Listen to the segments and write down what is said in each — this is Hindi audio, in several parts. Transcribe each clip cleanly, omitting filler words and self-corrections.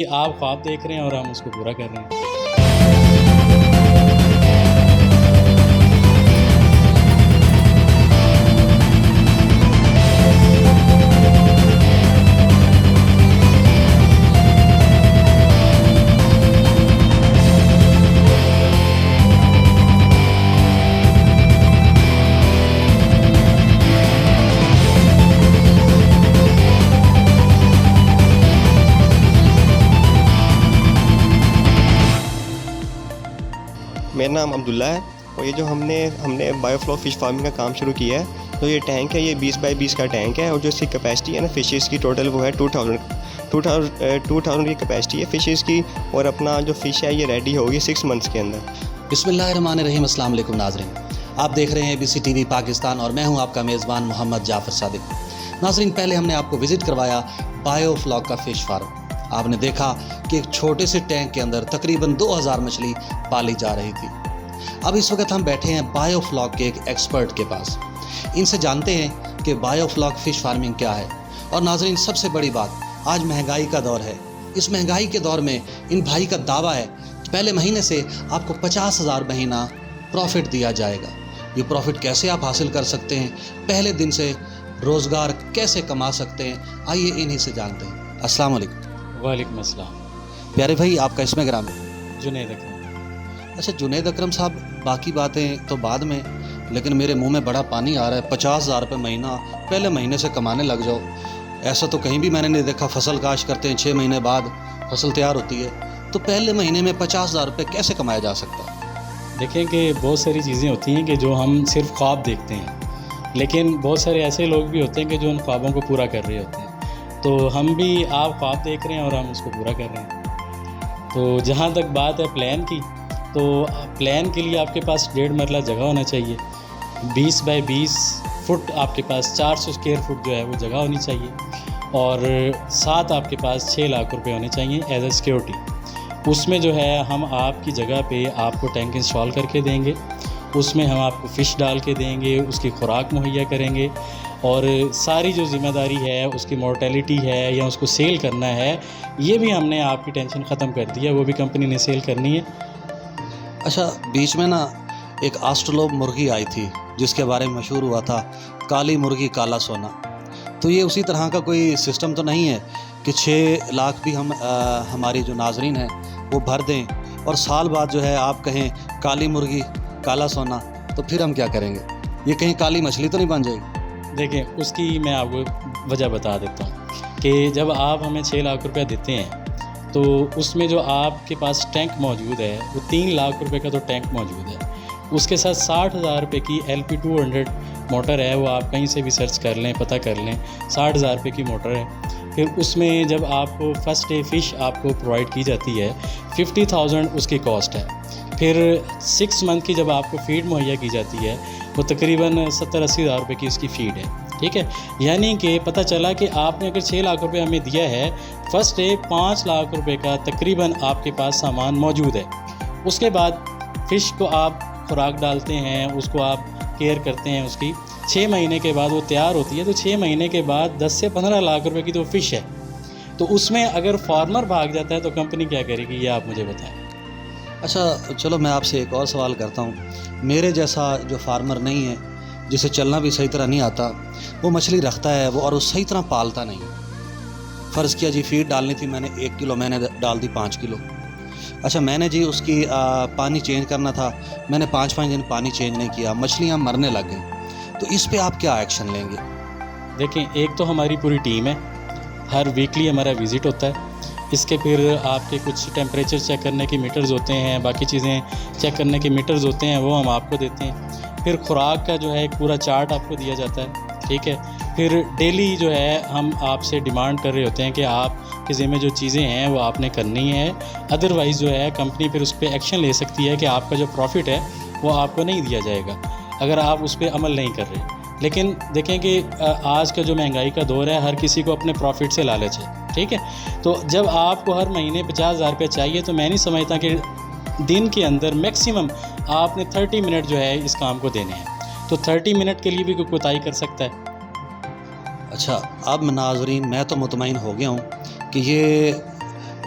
कि आप ख्वाब देख रहे हैं और हम उसको पूरा कर रहे हैं। मेरा नाम अब्दुल्ला है और ये जो हमने बायोफ्लो फ़िश फार्मिंग का काम शुरू किया है। तो ये टैंक है, ये 20 बाई 20 का टैंक है और जो इसकी कैपेसिटी है ना फ़िशेस की टोटल वो है 2000 की कैपेसिटी है फ़िशेस की। और अपना जो फ़िश है ये रेडी होगी 6 मंथ्स के अंदर। बिस्मिल्लाहिर्रहमानिर्रहीम। अस्सलाम वालेकुम नाज़रीन, आप देख रहे हैं ABC TV पाकिस्तान और मैं हूं आपका मेज़बान मोहम्मद जाफ़र सादिक। नाज़रीन, पहले हमने आपको विज़िट करवाया बायोफ्लॉक का फ़िश फार्म। आपने देखा कि एक छोटे से टैंक के अंदर तकरीबन 2000 मछली पाली जा रही थी। अब इस वक्त हम बैठे हैं बायोफ्लॉक के एक एक्सपर्ट के पास। इनसे जानते हैं कि बायोफ्लॉक फ़िश फार्मिंग क्या है। और नाज़रीन, सबसे बड़ी बात, आज महंगाई का दौर है। इस महंगाई के दौर में इन भाई का दावा है कि पहले महीने से आपको 50,000 महीना प्रॉफिट दिया जाएगा। ये प्रॉफिट कैसे आप हासिल कर सकते हैं, पहले दिन से रोज़गार कैसे कमा सकते हैं, आइए इन्हीं से जानते हैं। अस्सलाम वालेकुम। वालेकुम अस्सलाम। प्यारे भाई, आपका इसमें ग्राम है? जुनैद अकरम। अच्छा जुनैद अकरम साहब, बाकी बातें तो बाद में, लेकिन मेरे मुंह में बड़ा पानी आ रहा है। 50,000 रुपये महीना पहले महीने से कमाने लग जाओ, ऐसा तो कहीं भी मैंने नहीं देखा। फसल काश करते हैं, 6 महीने बाद फसल तैयार होती है, तो पहले महीने में 50,000 रुपये कैसे कमाया जा सकता है? देखें कि बहुत सारी चीज़ें होती हैं कि जो हम सिर्फ ख्वाब देखते हैं, लेकिन बहुत सारे ऐसे लोग भी होते हैं कि जो उन ख्वाबों को पूरा कर रहे होते हैं। तो हम भी आप ख्वाब देख रहे हैं और हम उसको पूरा कर रहे हैं। तो जहाँ तक बात है प्लान की, तो प्लान के लिए आपके पास 1.5 मरला जगह होना चाहिए। 20 बाई 20 फुट आपके पास 400 स्क्वायर फुट जो है वो जगह होनी चाहिए। और साथ आपके पास 6 लाख रुपए होने चाहिए एज ए सिक्योरिटी। उसमें जो है हम आपकी जगह पे आपको टैंक इंस्टॉल करके देंगे, उसमें हम आपको फ़िश डाल के देंगे, उसकी खुराक मुहैया करेंगे और सारी जो ज़िम्मेदारी है उसकी मोर्टेलिटी है या उसको सेल करना है, ये भी हमने आपकी टेंशन ख़त्म कर दी है, वो भी कंपनी ने सेल करनी है। अच्छा, बीच में ना एक ऑस्ट्रेलोप मुर्गी आई थी जिसके बारे में मशहूर हुआ था, काली मुर्गी काला सोना। तो ये उसी तरह का कोई सिस्टम तो नहीं है कि 6 लाख भी हम हमारी जो नाजरीन हैं वो भर दें और साल बाद जो है आप कहें काली मुर्गी काला सोना, तो फिर हम क्या करेंगे? ये कहीं काली मछली तो नहीं बन जाएगी? देखें, उसकी मैं आपको वजह बता देता हूँ कि जब आप हमें 6 लाख रुपया देते हैं तो उसमें जो आपके पास टैंक मौजूद है वो 3 लाख रुपए का तो टैंक मौजूद है। उसके साथ 60,000 रुपये की LP200 मोटर है, वो आप कहीं से भी सर्च कर लें, पता कर लें, 60,000 रुपये की मोटर है। फिर उसमें जब आपको फर्स्ट डे फ़िश आपको प्रोवाइड की जाती है, 50,000 उसकी कॉस्ट है। फिर 6 मंथ की जब आपको फ़ीड मुहैया की जाती है वो तकरीबन 70-80 हज़ार रुपये की उसकी फ़ीड है। ठीक है, यानी कि पता चला कि आपने अगर 6 लाख रुपए हमें दिया है, फर्स्ट डे 5 लाख रुपए का तकरीबन आपके पास सामान मौजूद है। उसके बाद फ़िश को आप खुराक डालते हैं, उसको आप केयर करते हैं उसकी। 6 महीने के बाद वो तैयार होती है, तो 6 महीने के बाद 10 से 15 लाख रुपए की तो फ़िश है। तो उसमें अगर फार्मर भाग जाता है तो कंपनी क्या करेगी, ये आप मुझे बताएं। अच्छा चलो, मैं आपसे एक और सवाल करता हूँ। मेरे जैसा जो फार्मर नहीं है, जिसे चलना भी सही तरह नहीं आता, वो मछली रखता है वो और वो सही तरह पालता नहीं। फ़र्ज़ किया जी फीड डालनी थी मैंने 1 किलो, मैंने डाल दी 5 किलो। अच्छा, मैंने जी उसकी पानी चेंज करना था, मैंने 5-5 दिन पानी चेंज नहीं किया, मछलियाँ मरने लग गई। तो इस पे आप क्या एक्शन लेंगे? देखें, एक तो हमारी पूरी टीम है, हर वीकली हमारा विज़िट होता है। इसके फिर आपके कुछ टेम्परेचर चेक करने के मीटर्स होते हैं, बाकी चीज़ें चेक करने के मीटर्स होते हैं, वो हम आपको देते हैं। फिर खुराक का जो है एक पूरा चार्ट आपको दिया जाता है। ठीक है, फिर डेली जो है हम आपसे डिमांड कर रहे होते हैं कि आपके ज़िम्मे जो चीज़ें हैं वो आपने करनी है, अदरवाइज़ जो है कंपनी फिर उस पर एक्शन ले सकती है कि आपका जो प्रॉफिट है वो आपको नहीं दिया जाएगा अगर आप उस पर अमल नहीं कर रहे। लेकिन देखें कि आज का जो महंगाई का दौर है, हर किसी को अपने प्रॉफिट से लालच है। ठीक है, तो जब आपको हर महीने 50,000 रुपये चाहिए, तो मैं नहीं समझता कि दिन के अंदर मैक्सिमम आपने 30 मिनट जो है इस काम को देने हैं। तो 30 मिनट के लिए भी कोई कोताही कर सकता है। अच्छा, अब नाज़रीन मैं तो मुतमईन हो गया हूँ कि ये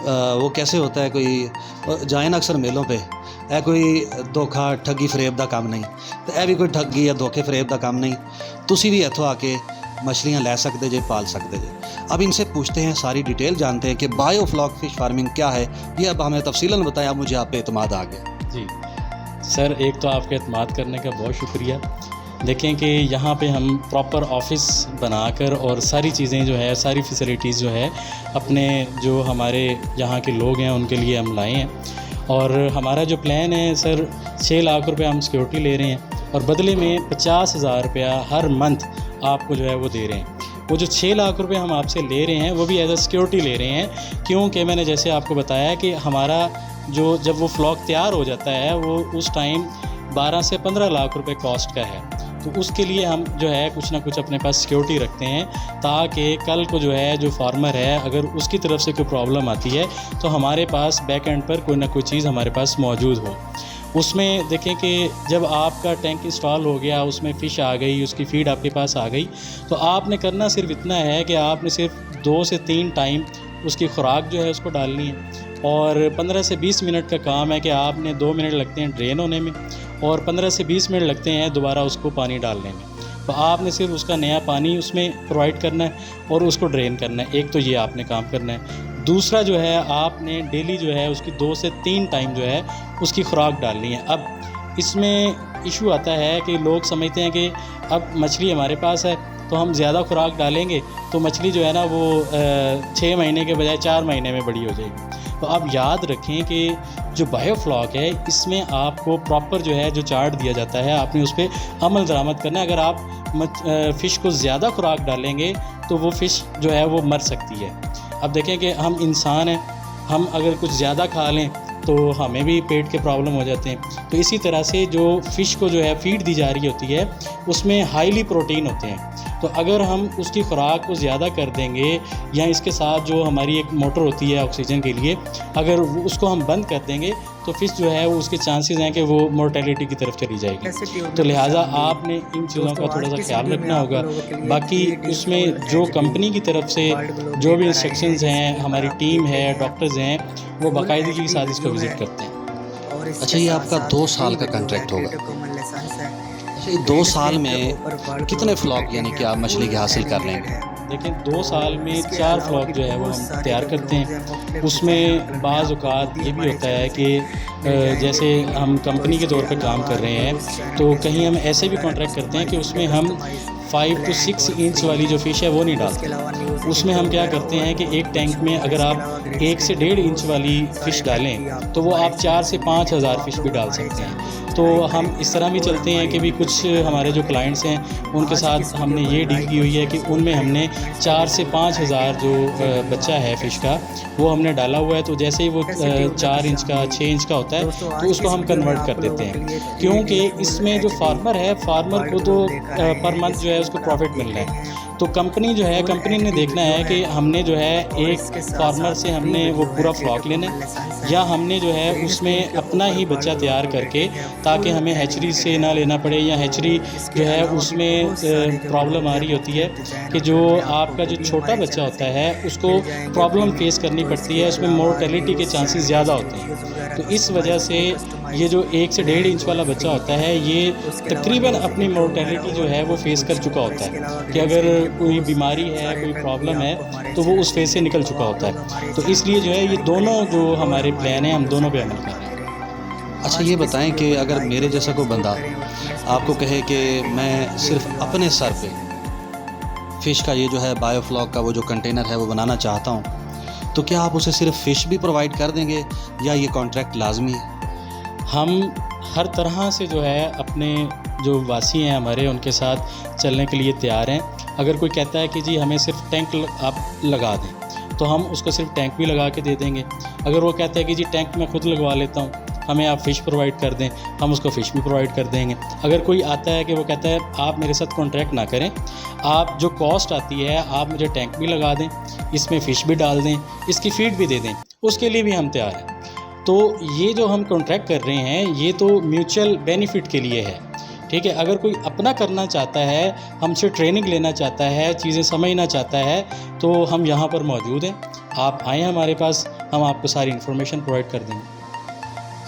वो कैसे होता है, कोई जाए ना अक्सर मेलों पे, है कोई धोखा ठगी फरेब का काम नहीं, तो यह भी कोई ठगी या धोखे फरेब का काम नहीं। तुसी भी इत्थों आके मछलियाँ लै सकते जे, पाल सकते जे। अब इनसे पूछते हैं, सारी डिटेल जानते हैं कि बायोफ्लॉक फ़िश फार्मिंग क्या है। ये अब हमें तफसीलन बताया, मुझे आप पे एतमाद आ गया। जी सर, एक तो आपके एतमाद करने का बहुत शुक्रिया। देखें कि यहाँ पे हम प्रॉपर ऑफिस बनाकर और सारी चीज़ें जो है, सारी फैसिलिटीज़ जो है अपने जो हमारे यहाँ के लोग हैं उनके लिए हम लाए हैं। और हमारा जो प्लान है सर, 6 लाख रुपए हम सिक्योरिटी ले रहे हैं और बदले में 50,000 रुपया हर मंथ आपको जो है वो दे रहे हैं। वो जो 6 लाख रुपए हम आपसे ले रहे हैं वो भी एज अ सिक्योरिटी ले रहे हैं, क्योंकि मैंने जैसे आपको बताया कि हमारा जो जब वो फ्लॉक तैयार हो जाता है वो उस टाइम 12 से 15 लाख रुपए कॉस्ट का है। तो उसके लिए हम जो है कुछ ना कुछ अपने पास सिक्योरिटी रखते हैं, ताकि कल को जो है जो फार्मर है अगर उसकी तरफ से कोई प्रॉब्लम आती है तो हमारे पास बैक एंड पर कोई ना कोई चीज़ हमारे पास मौजूद हो। उसमें देखें कि जब आपका टैंक इंस्टॉल हो गया, उसमें फ़िश आ गई, उसकी फ़ीड आपके पास आ गई, तो आपने करना सिर्फ इतना है कि आपने सिर्फ 2 से 3 टाइम उसकी खुराक जो है उसको डालनी है। और 15 से 20 मिनट का काम है कि आपने 2 मिनट लगते हैं ड्रेन होने में और 15 से 20 मिनट लगते हैं दोबारा उसको पानी डालने में। तो आपने सिर्फ उसका नया पानी उसमें प्रोवाइड करना है और उसको ड्रेन करना है। एक तो ये आपने काम करना है। दूसरा जो है, आपने डेली जो है उसकी 2 से 3 टाइम जो है उसकी खुराक डालनी है। अब इसमें इशू आता है कि लोग समझते हैं कि अब मछली हमारे पास है तो हम ज़्यादा खुराक डालेंगे तो मछली जो है ना वो 6 महीने के बजाय 4 महीने में बड़ी हो जाएगी। तो आप याद रखें कि जो बायोफ्लॉक है इसमें आपको प्रॉपर जो है जो चार्ट दिया जाता है, आपने उस पर अमल दरामद करना है। अगर आप फ़िश को ज़्यादा खुराक डालेंगे तो वो फ़िश जो है वो मर सकती है। अब देखें कि हम इंसान हैं, हम अगर कुछ ज़्यादा खा लें तो हमें भी पेट के प्रॉब्लम हो जाते हैं। तो इसी तरह से जो फ़िश को जो है फ़ीड दी जा रही होती है उसमें हाईली प्रोटीन होते हैं। तो अगर हम उसकी खुराक को ज़्यादा कर देंगे या इसके साथ जो हमारी एक मोटर होती है ऑक्सीजन के लिए, अगर उसको हम बंद कर देंगे तो फ़िश जो है वो उसके चांसेस हैं कि वो मोर्टेलिटी की तरफ चली जाएगी। तो लिहाजा आपने इन चीज़ों का थोड़ा सा ख्याल रखना होगा। बाकी उसमें जो कंपनी की तरफ से जो भी इंस्ट्रक्शंस हैं, हमारी टीम है, डॉक्टर्स हैं, वो बाकायदगी के साथ इसको विज़िट करते हैं। अच्छा, ये आपका 2 साल का कॉन्ट्रैक्ट होगा। अच्छा, ये 2 साल में कितने फ्लॉक यानी कि आप मछली के हासिल कर लेंगे? देखिए 2 साल में 4 फ्लॉक जो है वो हम तैयार करते हैं। उसमें बाज़ औक़ात ये भी होता है कि जैसे हम कंपनी के तौर पे काम कर रहे हैं तो कहीं हम ऐसे भी कॉन्ट्रैक्ट करते हैं कि उसमें हम 5 to 6 इंच वाली जो फ़िश है वो नहीं डालते। उसमें हम क्या करते हैं कि एक टैंक में अगर आप 1 से 1.5 इंच वाली फ़िश डालें तो वो आप 4 से 5 हज़ार फ़िश भी डाल सकते हैं। तो हम इस तरह भी चलते हैं कि भी कुछ हमारे जो क्लाइंट्स हैं उनके साथ हमने ये डील की हुई है कि उनमें हमने 4 से 5 हज़ार जो बच्चा है फ़िश का वो हमने डाला हुआ है। तो जैसे ही वो 4 इंच का 6 इंच का होता है तो उसको हम कन्वर्ट कर देते हैं, क्योंकि इसमें जो फार्मर है, फार्मर को तो पर मंथ जो है उसको प्रॉफिट मिल रहा है। तो कंपनी जो है, कंपनी ने देखना है कि हमने जो है एक फार्मर से हमने वो पूरा फ्लॉक लेना है या हमने जो है उसमें अपना ही बच्चा तैयार करके, ताकि हमें हैचरी से ना लेना पड़े, या हैचरी जो है उसमें प्रॉब्लम आ रही होती है कि जो आपका जो छोटा बच्चा होता है उसको प्रॉब्लम फेस करनी पड़ती है, उसमें मोर्टेलिटी के चांसेस ज़्यादा होते हैं। तो इस वजह से ये जो 1 से 1.5 इंच वाला बच्चा होता है ये तकरीबन अपनी मोर्टेलिटी जो है वो फेस कर चुका होता है कि अगर कोई बीमारी है, कोई प्रॉब्लम है तो वो उस फेज से निकल चुका होता है। तो इसलिए जो है ये दोनों जो हमारे प्लान हैं हम दोनों पे अमल कर रहे हैं। अच्छा, ये बताएं कि अगर मेरे जैसा कोई बंदा आपको कहे कि मैं सिर्फ अपने सर पे फ़िश का ये जो है बायोफ्लॉक का वो जो कंटेनर है वो बनाना चाहता हूँ, तो क्या आप उसे सिर्फ फ़िश भी प्रोवाइड कर देंगे या ये कॉन्ट्रैक्ट लाजमी है? हम हर तरह से जो है अपने जो वासी हैं हमारे उनके साथ चलने के लिए तैयार हैं। अगर कोई कहता है कि जी हमें सिर्फ टैंक आप लगा दें तो हम उसको सिर्फ टैंक भी लगा के दे देंगे। अगर वो कहता है कि जी टैंक मैं खुद लगवा लेता हूँ, हमें आप फ़िश प्रोवाइड कर दें, हम उसको फ़िश भी प्रोवाइड कर देंगे। अगर कोई आता है कि वो कहता है आप मेरे साथ कॉन्ट्रैक्ट ना करें, आप जो कॉस्ट आती है आप मुझे टैंक भी लगा दें, इसमें फ़िश भी डाल दें, इसकी फ़ीड भी दे दें, उसके लिए भी हम तैयार हैं। तो ये जो हम कॉन्ट्रैक्ट कर रहे हैं ये तो म्यूचुअल बेनिफिट के लिए है, ठीक है। अगर कोई अपना करना चाहता है, हमसे ट्रेनिंग लेना चाहता है, चीज़ें समझना चाहता है, तो हम यहाँ पर मौजूद हैं। आप आएँ हमारे पास, हम आपको सारी इन्फॉर्मेशन प्रोवाइड कर देंगे।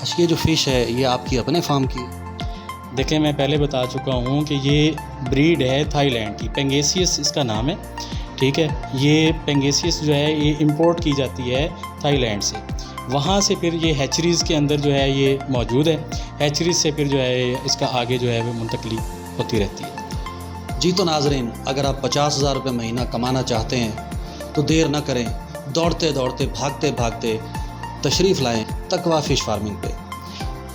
अच्छा, ये जो फ़िश है ये आपकी अपने फार्म की है? देखिए, मैं पहले बता चुका हूँ कि ये ब्रीड है थाईलैंड की, पेंगेसियस इसका नाम है, ठीक है। ये पेंगेसियस जो है ये इंपोर्ट की जाती है थाईलैंड से, वहाँ से फिर ये हैचरीज़ के अंदर जो है ये मौजूद है, हैचरीज़ से फिर जो है इसका आगे जो है वो मुंतकली होती रहती है। जी तो नाजरीन, अगर आप 50,000 रुपये महीना कमाना चाहते हैं तो देर न करें, दौड़ते दौड़ते भागते भागते तशरीफ़ लाएं तकवा फ़िश फार्मिंग पे।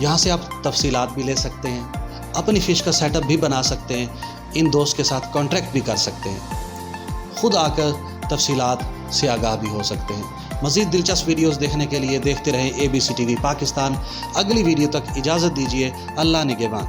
यहाँ से आप तफसीलात भी ले सकते हैं, अपनी फ़िश का सेटअप भी बना सकते हैं, इन दोस्त के साथ कॉन्ट्रैक्ट भी कर सकते हैं, ख़ुद आकर तफसीलात से आगाह भी हो सकते हैं। मज़ीद दिलचस्प वीडियोस देखने के लिए देखते रहें ABC TV पाकिस्तान। अगली वीडियो तक इजाज़त दीजिए। अल्लाह निगहबान।